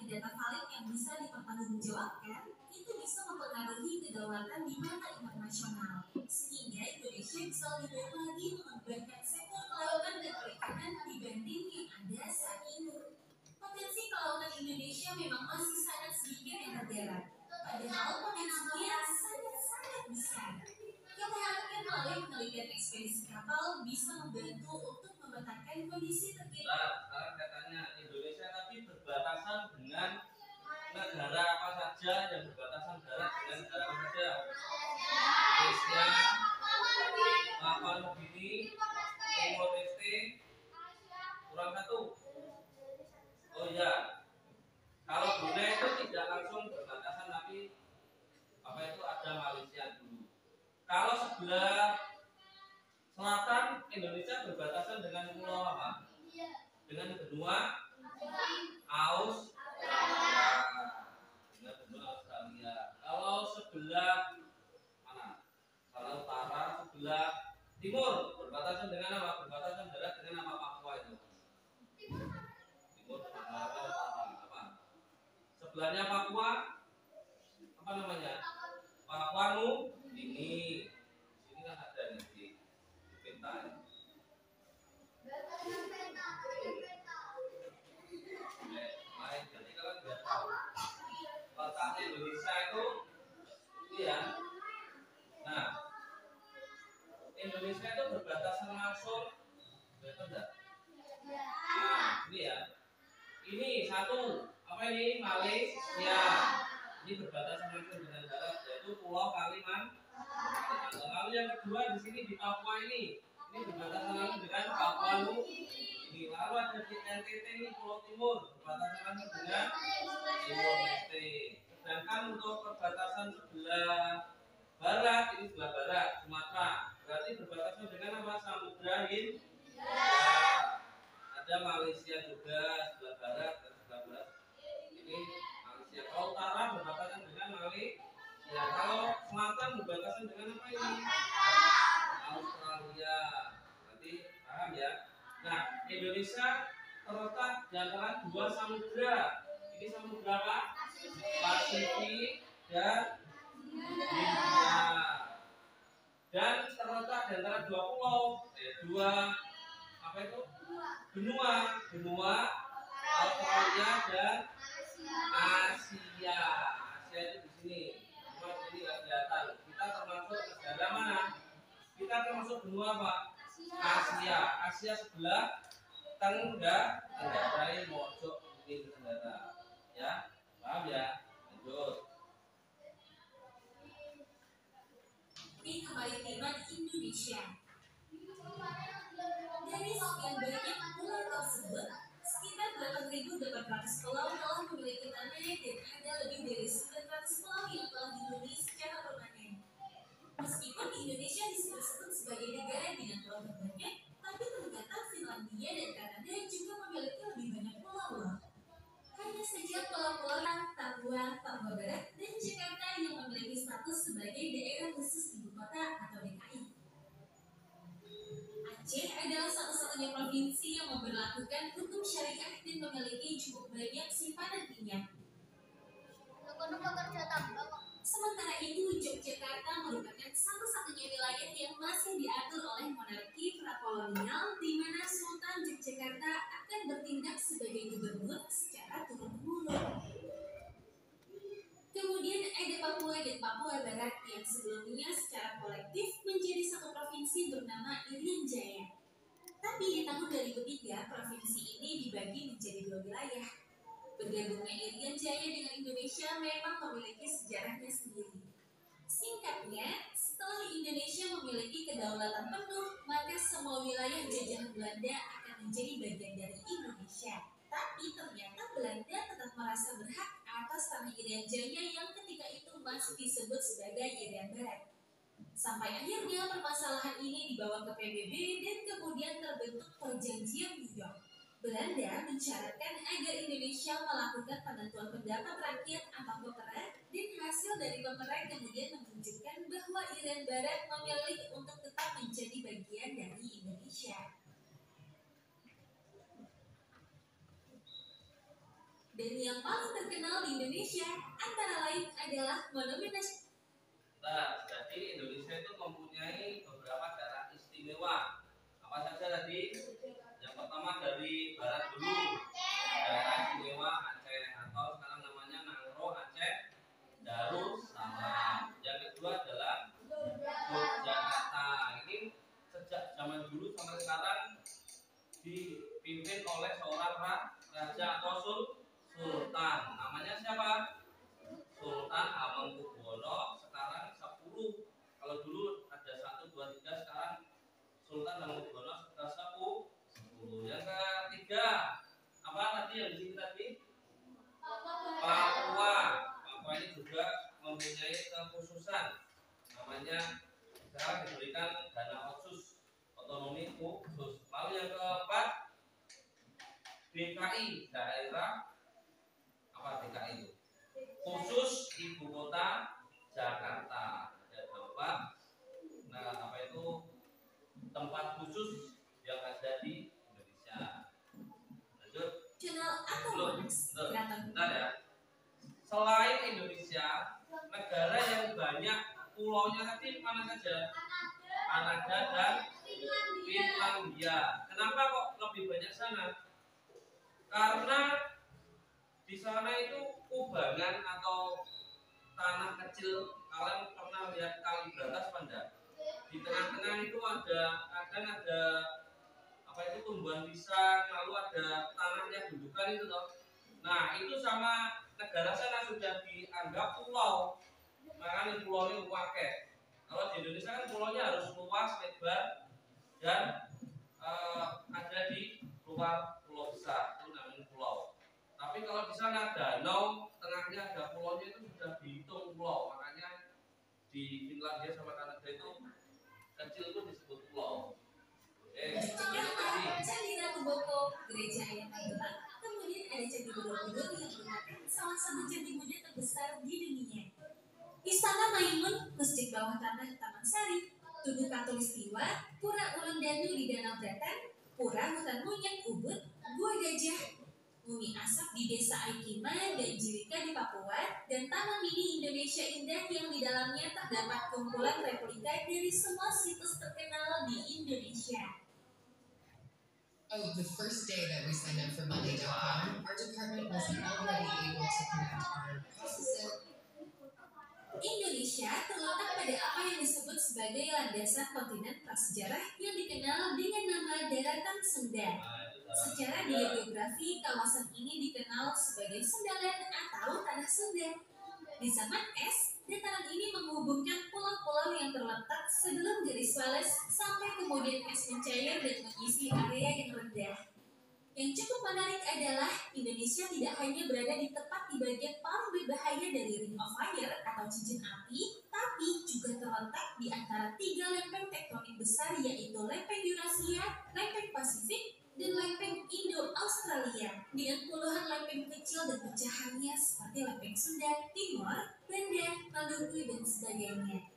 data valid yang bisa dipertanggungjawabkan, itu bisa mempengaruhi kedaulatan di mata internasional. Sehingga Indonesia bisa lebih baik lagi mengembangkan sektor kelautan dan perikanan dibanding yang ada saat ini. Potensi kelautan Indonesia memang masih sangat sedikit yang tergarap, padahal potensinya sangat besar. Kita harapkan melalui penelitian ekspedisi kapal bisa membantu untuk memetakan kondisi terkini. Sekarang katanya Indonesia tapi berbatasan dengan negara apa saja yang berbatasan darat dengan negara apa saja? Malaysia, Papua Nugini, Timor Leste, kurang satu. Oh iya, kalau Brunei itu tidak langsung berbatasan tapi apa itu ada Malaysia dulu. Kalau sebelah selatan Indonesia berbatasan dengan pulau apa? Dengan benua Australia. Kalau sebelah mana? Sebelah utara, sebelah timur berbatasan dengan apa? Berbatasan darat dengan apa? Papua itu. Timur, utara, apa? Sebelahnya Papua apa namanya? Papua Nugini. Sini kan ada nih di peta. Jadi kalau dia tahu letaknya Indonesia itu iya. Nah, Indonesia itu berbatasan langsung betul enggak? Nah, ini ya. Ini satu apa ini? Malaysia. Ini berbatasan langsung dengan darat yaitu Pulau Kalimantan. Lalu yang kedua di sini di Papua ini berbatasan langsung dengan Papua Nugini. Lalu ada di NTT ini Pulau Timur berbatasan langsung dengan Timor Leste. Sedangkan untuk perbatasan sebelah barat ini sebelah barat Sumatera berarti berbatasan dengan apa? Samudra Hindia. Ada Malaysia juga sebelah barat dan sebelah barat ini Malaysia. Kalau utara berbatasan dengan Malaysia. Kalau selatan berbatasan dengan apa ini? Australia. Nanti paham ya? Nah, Indonesia terletak di antara dua samudra. Ini samudra apa? Pasifik dan Hindia. Dan terletak di antara dua pulau, dua apa itu? Benua Australia dan Asia. Asia itu di sini. Cuma ini nggak kelihatan. Kita termasuk negara mana? Kita termasuk benua apa? Asia. Asia sebelah tenggara, mojok mungkin tenggara. Ya, paham ya? Lanjut. Ini kemaritiman Indonesia. Dari sekian banyak pulau tersebut, sekitar 8.800 pulau telah memiliki tanah dan ada lebih dari 900 pulau yang telah dihuni secara permanen. Meskipun Indonesia disebut sebagai negara dengan pulau terbanyak, tapi ternyata Finlandia dan Kanada juga memiliki lebih banyak pulau loh. Hanya saja pulau-pulau Papua Barat dan Jakarta yang memiliki status sebagai daerah khusus ibu kota atau DKI. Aceh adalah satu-satunya provinsi yang memberlakukan hukum syariah dan memiliki cukup banyak simpanan minyak. Sementara itu, Yogyakarta merupakan satu-satunya wilayah yang masih diatur oleh monarki prakolonial di mana Sultan Yogyakarta akan bertindak sebagai gubernur secara turun-temurun. Kemudian ada Papua dan Papua Barat yang sebelumnya secara kolektif menjadi satu provinsi bernama Irian Jaya. Tapi di tahun 2003 provinsi ini dibagi menjadi dua wilayah. Bergabungnya Irian Jaya dengan Indonesia memang memiliki sejarahnya sendiri. Singkatnya, setelah Indonesia memiliki kedaulatan penuh, maka semua wilayah jajahan Belanda akan menjadi bagian dari Indonesia. Tapi ternyata Belanda tetap merasa berhak atas tanah Irian Jaya yang ketika itu masih disebut sebagai Irian Barat. Sampai akhirnya permasalahan ini dibawa ke PBB dan kemudian terbentuk Perjanjian New York. Belanda mensyaratkan agar Indonesia melakukan penentuan pendapat rakyat atau peperan dan hasil dari peperan kemudian menunjukkan bahwa Irian Barat memilih untuk tetap menjadi bagian dari Indonesia. Dan yang paling terkenal di Indonesia antara lain adalah Monumen Nasional. Nah, jadi Indonesia itu mempunyai beberapa daerah istimewa. Apa saja tadi? Yang pertama dari barat dulu, daerah istimewa Aceh atau sekarang namanya Nangro Aceh Darussalam. Yang kedua adalah Yogyakarta. Ini sejak zaman dulu sampai sekarang dipimpin oleh seorang raja atau sultan. Namanya siapa? Sultan Hamengkubuwono. Sekarang 10. Kalau dulu ada 1, 2, 3, sekarang Sultan Hamengkubuwono sudah 10. Yang ketiga, apa tadi yang di sini tadi? Papua. Papua ini juga mempunyai kekhususan. Namanya sekarang diberikan dana otsus, otonomi khusus. Lalu yang keempat, DKI, daerah apa DKI itu? Khusus ibu kota Jakarta. Yang keempat, nah apa itu tempat khusus yang ada di Indonesia. Lanjut. Nasional atau Monas. Bentar ya. Selain Indonesia, negara yang banyak pulaunya tadi mana saja? Kanada dan Finlandia. Kenapa kok lebih banyak sana? Karena di sana itu kubangan atau tanah kecil. Kalian pernah lihat kali Batas pada? Di tengah-tengah itu ada apa itu tumbuhan pisang, lalu ada tanahnya gundukan itu toh. Nah itu sama negara sana sudah dianggap pulau, makanya pulau ini pakai. Kalau di Indonesia kan pulaunya harus luas, lebar, dan ada di luar pulau besar, itu namanya pulau. Tapi kalau di sana danau, tengahnya ada pulaunya itu sudah dihitung pulau, makanya di Finlandia sama Kanada itu kecil itu disebut pulau. Candi Ratu Boko, gereja ayam Magelang, kemudian ada Candi Borobudur yang merupakan salah satu candi Buddha terbesar di dunia. Istana Maimun, Masjid Bawah Tanah Taman Sari, Tugu Katulistiwa, Pura Ulun Danu di Danau Bratan, Pura Hutan Monyet Ubud, Gua Gajah, Bumi Asap di Desa Aikima dan Jirika di Papua, dan Taman Mini Indonesia Indah yang di dalamnya terdapat kumpulan replika dari semua situs terkenal di Indonesia. Oh, the first day that we signed up for Monday.com, our department wasn't already able to connect our processor. Indonesia terletak pada apa yang disebut sebagai landasan kontinen prasejarah yang dikenal dengan nama Daratan Sunda. Secara geografi, kawasan ini dikenal sebagai Sundaland atau Tanah Sunda. Di zaman es, dataran ini menghubungkan pulau-pulau yang terletak sebelum garis Wales sampai kemudian es mencair dan mengisi area yang rendah. Yang cukup menarik adalah Indonesia tidak hanya berada di tepat di bagian paling berbahaya dari Ring of Fire atau cincin api, tapi juga terletak di antara 3 lempeng tektonik besar, yaitu lempeng Eurasia, lempeng Pasifik, dan lempeng Indo-Australia, dengan puluhan lempeng kecil dan pecahannya seperti lempeng Sunda, Timor, Banda, Maluku, dan sebagainya.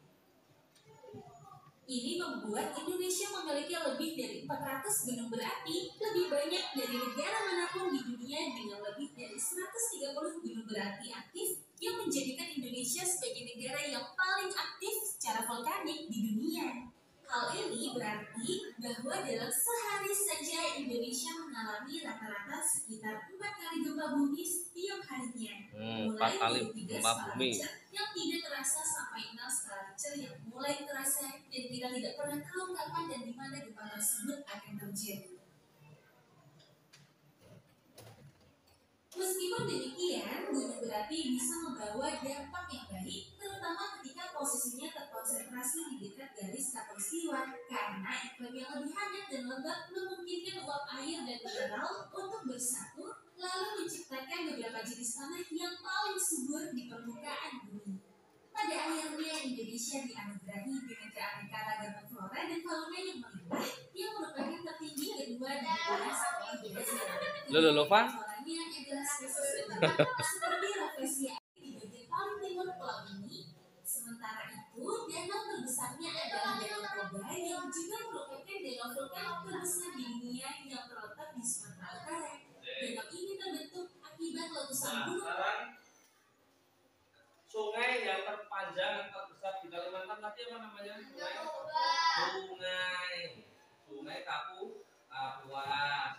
Ini membuat Indonesia memiliki lebih dari 400 gunung berapi, lebih banyak dari negara manapun di dunia dengan lebih dari 130 gunung berapi aktif, yang menjadikan Indonesia sebagai negara yang paling aktif secara vulkanik di dunia. Hal ini berarti bahwa dalam sehari saja Indonesia mengalami rata-rata sekitar 4 kali gempa bumi setiap harinya. Mulai dari 3 skala Richter yang tidak terasa sampai 6 skala Richter yang mulai terasa, dan kita tidak pernah tahu kapan dan di mana gempa tersebut akan terjadi. Meskipun demikian, gunung berapi bisa membawa dampak yang baik, terutama ketika posisinya terkonsentrasi di dekat garis khatulistiwa, karena iklim yang lebih hangat dan lembab memungkinkan uap air dan mineral untuk bersatu, lalu menciptakan beberapa jenis tanah yang paling subur di permukaan bumi. Pada akhirnya, Indonesia dianugerahi dengan keanekaragaman flora dan fauna yang melimpah, yang merupakan tertinggi kedua di dunia setelah Brazil. Lovan? Seperti Rafflesia di bagian paling timur pulau ini. Sementara itu, danau terbesarnya adalah Danau Toba yang juga merupakan danau vulkan terbesar di dunia yang terletak di Sumatera Utara. Danau ini terbentuk akibat letusan yang terpanjang, yang terbesar di Kalimantan tadi apa namanya? Sungai Kapuas.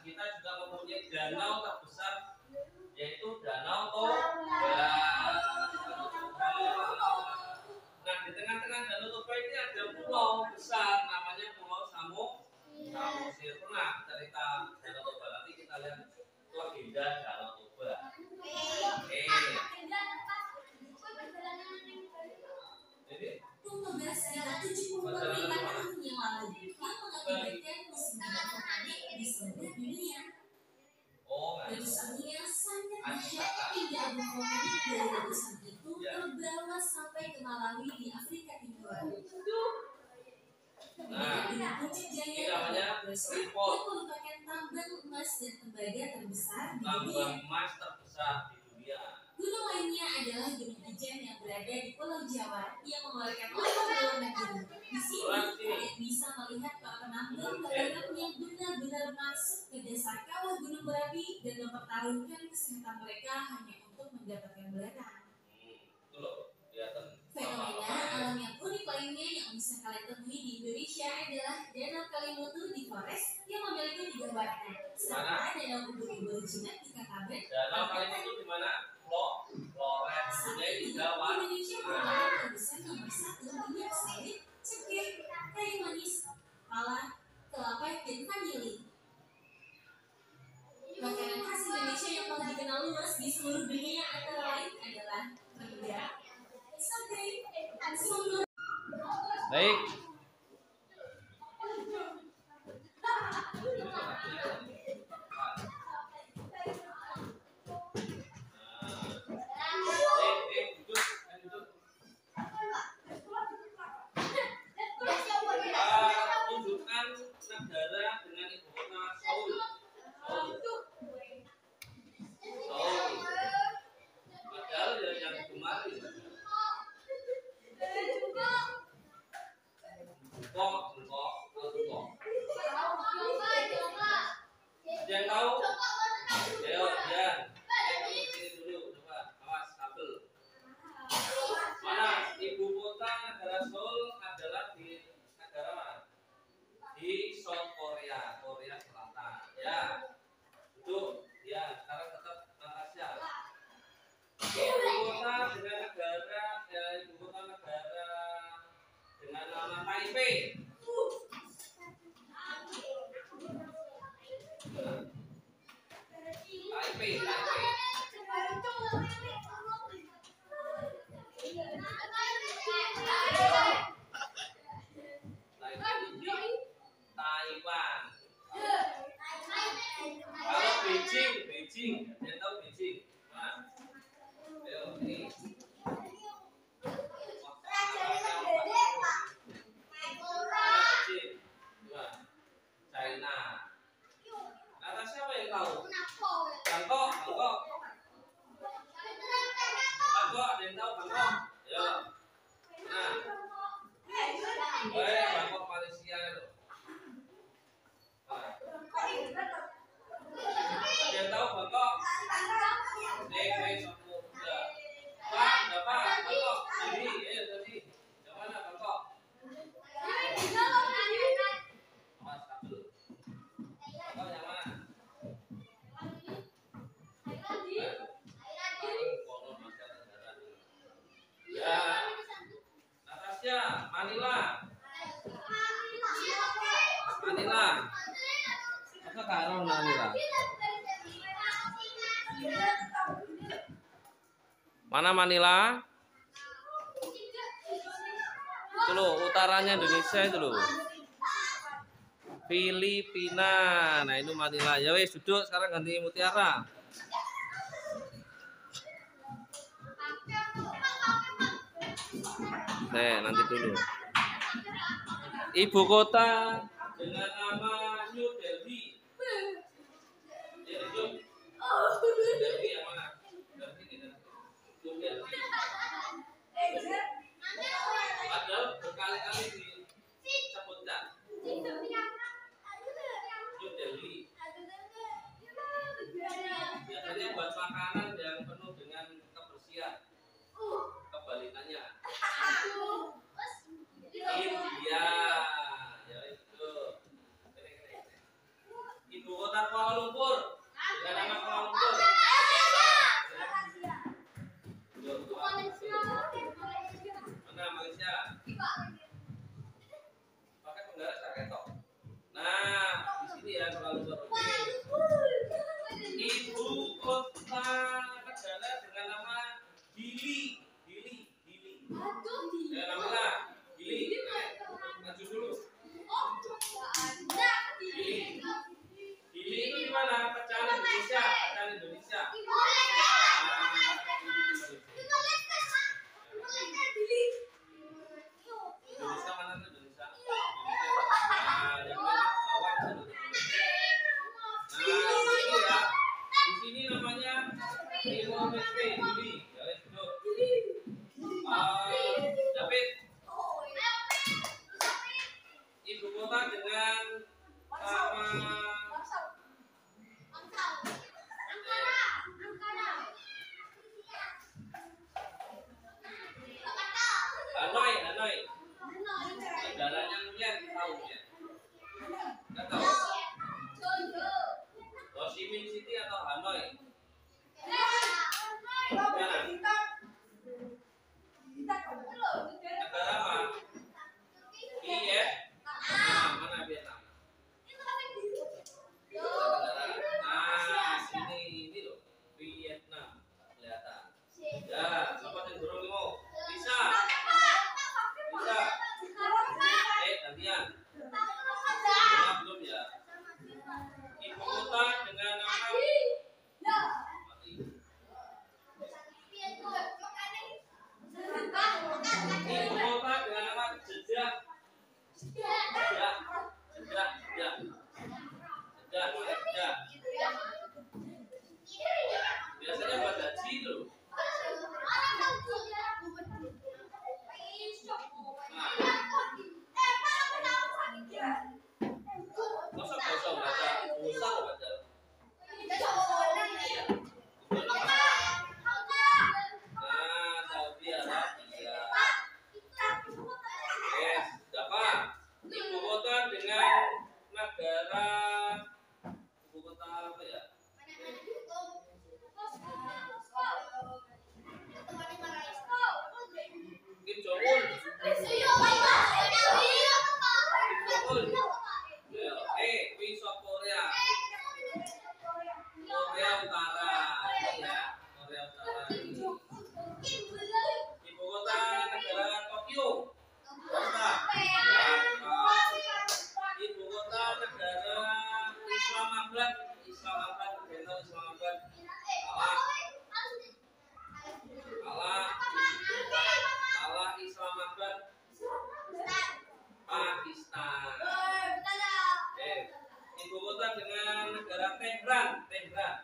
Kita juga mempunyai danau terbesar, yaitu Danau Toba. Nah, di tengah-tengah Danau Toba ini ada pulau besar, namanya Pulau Samosir. Pernah cerita Danau Toba? Nanti kita lihat legenda Danau Toba. Tumbuh sekitar 75 tahun yang lalu yang mengakibatkan musim dingin vulkanik di seluruh dunia. Letusannya sangat dahsyat hingga abu vulkanik dari letusan itu terbawa sampai ke Malawi di Afrika Timur. Dengan puncak jaya yang merupakan tambang emas dan tembaga terbesar di dunia. Gunung lainnya adalah Gunung Ijen yang berada di Pulau Jawa yang mengeluarkan lava berwarna biru. Di sini kalian bisa melihat para penambang bergerak yang benar-benar masuk ke dasar kawah gunung berapi dan mempertaruhkan kesehatan mereka hanya untuk mendapatkan barang. Fenomena alam yang unik lainnya yang bisa kalian temui di Indonesia adalah Danau Kalimutu di Flores yang memiliki 3 warna, serta Danau Ubur-Ubur Jinak di Kakaben. Danau Kalimutu di mana? Flores. Jadi 3 warna. Indonesia merupakan produsen nomor 1 minyak sawit, cengkeh, kayu manis, pala, kelapa, dan vanili. Makanan khas Indonesia yang paling dikenal luas di seluruh dunia antara lain adalah rendang, sate, soto. Baik. Tunjukkan negara dengan ibu kota Seoul. Padahal yang kemarin. Yang tahu? Ayo, ya. Ini dulu, coba. Awas, kabel. Mana? Ibu kota negara Seoul adalah di negara mana? Di South Korea, Korea Selatan. Ya. Itu, ya. Sekarang tetap Natasha. Ibu kota dengan negara, ibu kota negara dengan nama Taipei. Taipei. Taiwan. Kalau Beijing, dia tahu Beijing. Nah, ayo ini. China. Kata siapa yang tahu? Bangkok. Bangkok, ada yang tahu Bangkok? Ya. Nah. Bangkok Malaysia itu. Nah. Ada yang tahu Bangkok? Bapak, Bangkok. Tadi. Yang mana Bangkok? Mas kabel. Bangkok yang mana? Ya. Natasha, Manila. Apa karo Manila? Mana Manila? Itu loh, utaranya Indonesia itu loh. Filipina. Nah, itu Manila. Ya wes, duduk sekarang ganti Mutiara. Nanti dulu. Ibu kota dengan nama New Delhi. Ya, New Delhi yang mana? New Delhi. Padahal berkali-kali disebutkan. New Delhi. Biasanya buat makanan yang penuh dengan kebersihan. Kebalikannya. Juli. Ya wes duduk. David. Ibu kota dengan nama Hanoi, Hanoi. Negaranya Nguyen tahu ya? Nggak tahu. Ho Chi Minh City atau Hanoi? Mana? Negara apa? Iya. Mana Vietnam? Negara. Ini loh. Vietnam. Kelihatan. Ya, lepasin burung kamu. Bisa. Bisa. Gantian. Belum ya. Ibu kota dengan nama Ibu kota dengan nama Jeddah. Jeddah. Jeddah. Jeddah. Jeddah. Jeddah. Biasanya buat haji itu. Masa kosong baca usah baca. Saudi Arabia. Yes, siapa? Ibu kota dengan negara ibu kota apa ya? Kim Jong Un. Queen of Korea. Korea Utara. Ini ya, Korea Utara ini. Ibu kota negara Tokyo. Kota. Ibu kota negara Islamabad. Islamabad, Bento Islamabad. Allah Islamabad. Pakistan. Ibu kota dengan negara Tehran. Tehran.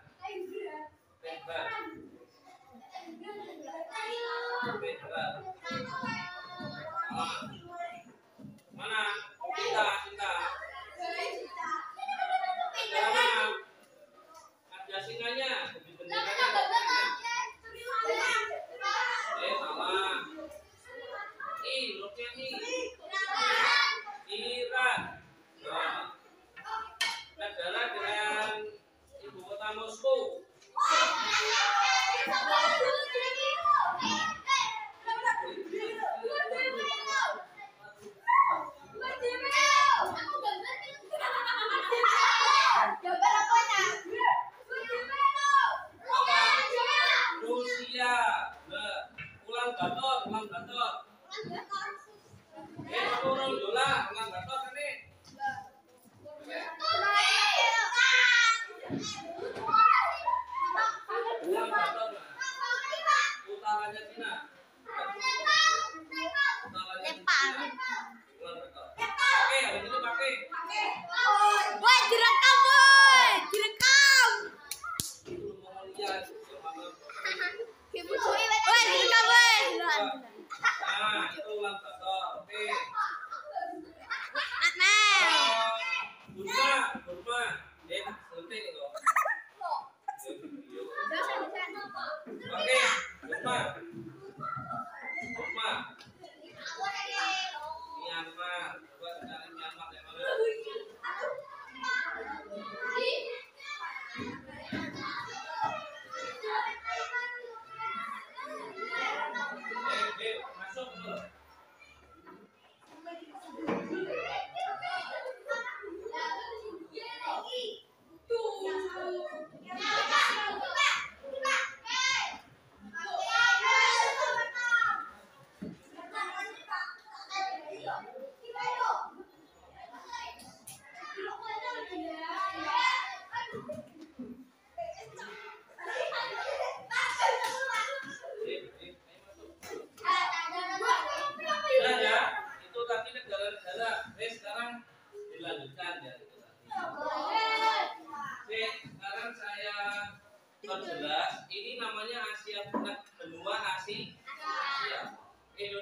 Tehran. Tehran. Mana? Cinta. Negara mana? Ada singanya. Benderanya. Salah. Hurufnya I. Iran. Negara dengan ibu kota Moskow. Rusia. Ulang Bator. Turun dola, Ulang Bator ini. Ulang Bator. Utaranya Cina. Utaranya Cina. Ulang Bator. Pakai, habis itu pakai. Woi, direkam, woi. Direkam. Itu mau lihat gimana. Woi, direkam, woi. Nah, itu Ulang Bator. Oke.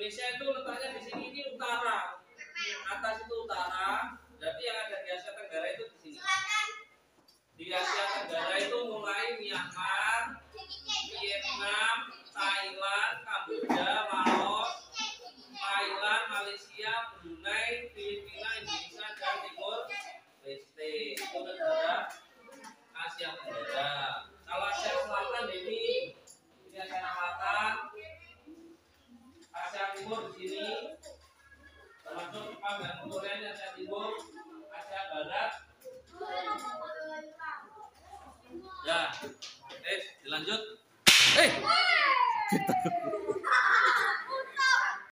Indonesia itu letaknya di sini, ini utara. Atas itu utara, berarti yang ada di Asia Tenggara itu di sini. Di Asia Tenggara itu mulai Myanmar, Vietnam, Thailand, Kamboja, Laos, Thailand, Malaysia, Brunei, Filipina, Indonesia, dan Timur Leste. Itu negara Asia Tenggara. Kalau Asia Selatan ini Asia Selatan, Asia Timur di sini, termasuk Jepang dan Korea. Asia Timur, Asia Barat. Ya, dilanjut.